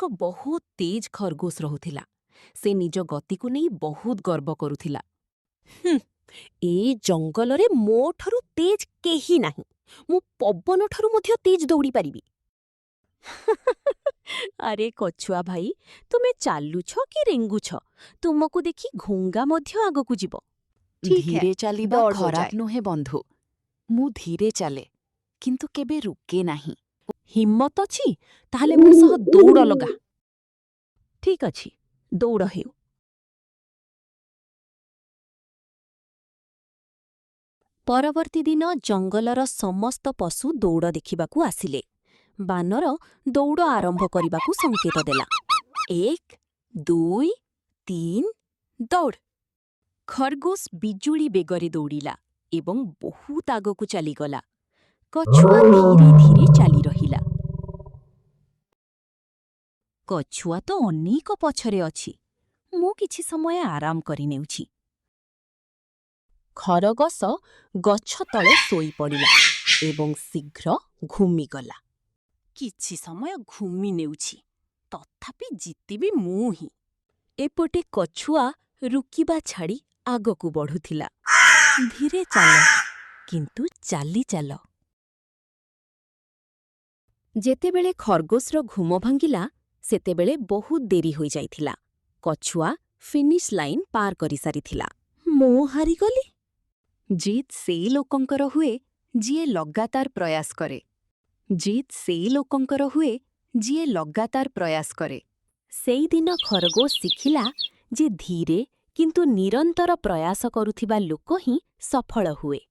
ବହୁତ ତେଜ ଖରଗୋଶ ରହୁଥିଲା। ସେ ନିଜ ଗତିକୁ ନେଇ ବହୁତ ଗର୍ବ କରୁଥିଲା। ଏ ଜଙ୍ଗଲରେ ମୋଠାରୁ ତେଜ କେହି ନାହିଁ। ମୁଁ ପବନଠାରୁ ମଧ୍ୟ ତେଜ ଦୌଡ଼ି ପାରିବି। ଆରେ କଛୁଆ ଭାଇ, ତୁମେ ଚାଲୁଛ କି ରେଙ୍ଗୁଛ? ତୁମକୁ ଦେଖି ଘୋଙ୍ଗା ମଧ୍ୟ ଆଗକୁ ଯିବ। ଧୀରେ ଚାଲିବା ଖରାପ ନୁହେଁ ବନ୍ଧୁ। ମୁଁ ଧୀରେ ଚାଲେ, କିନ୍ତୁ କେବେ ରୁକେ ନାହିଁ। ହିମ୍ମତ ଅଛି? ତାହେଲେ ମୋ ସହ ଦୌଡ଼ ଲଗା। ଠିକ୍ ଅଛି, ଦୌଡ଼ ହେଉ। ପରବର୍ତ୍ତୀ ଦିନ ଜଙ୍ଗଲର ସମସ୍ତ ପଶୁ ଦୌଡ଼ ଦେଖିବାକୁ ଆସିଲେ। ବାନର ଦୌଡ଼ ଆରମ୍ଭ କରିବାକୁ ସଂକେତ ଦେଲା। 1, 2, 3, ଦୌଡ଼! ଖରଗୋଶ ବିଜୁଳି ବେଗରେ ଦୌଡ଼ିଲା ଏବଂ ବହୁତ ଆଗକୁ ଚାଲିଗଲା। କଛୁଆ ଧୀରେ ଧୀରେ ଚାଲି ରହିଲା। କଛୁଆ ତ ଅନେକ ପଛରେ ଅଛି। ମୁଁ କିଛି ସମୟ ଆରାମ କରିନେଉଛି। ଖରଗୋଶ ଗଛ ତଳେ ଶୋଇପଡ଼ିଲା ଏବଂ ଶୀଘ୍ର ଘୁମିଗଲା। କିଛି ସମୟ ଘୁମି ନେଉଛି, ତଥାପି ଜିତିବି ମୁଁ ହିଁ। ଏପଟେ କଛୁଆ ରୁକିବା ଛାଡ଼ି ଆଗକୁ ବଢ଼ୁଥିଲା। ଧୀରେ ଚାଲ, କିନ୍ତୁ ଚାଲି ଚାଲ। ଯେତେବେଳେ ଖରଗୋଶର ଘୁମ ଭାଙ୍ଗିଲା, ସେତେବେଳେ ବହୁତ ଡେରି ହୋଇଯାଇଥିଲା। କଛୁଆ ଫିନିଶ୍ ଲାଇନ୍ ପାର କରିସାରିଥିଲା। ମୁଁ ହାରିଗଲି। ଜିତ୍ ସେଇ ଲୋକଙ୍କର ହୁଏ ଯିଏ ଲଗାତାର ପ୍ରୟାସ କରେ। ଜିତ୍ ସେଇ ଲୋକଙ୍କର ହୁଏ ଯିଏ ଲଗାତାର ପ୍ରୟାସ କରେ। ସେଇଦିନ ଖରଗୋଶ ଶିଖିଲା ଯେ ଧୀରେ କିନ୍ତୁ ନିରନ୍ତର ପ୍ରୟାସ କରୁଥିବା ଲୋକ ହିଁ ସଫଳ ହୁଏ।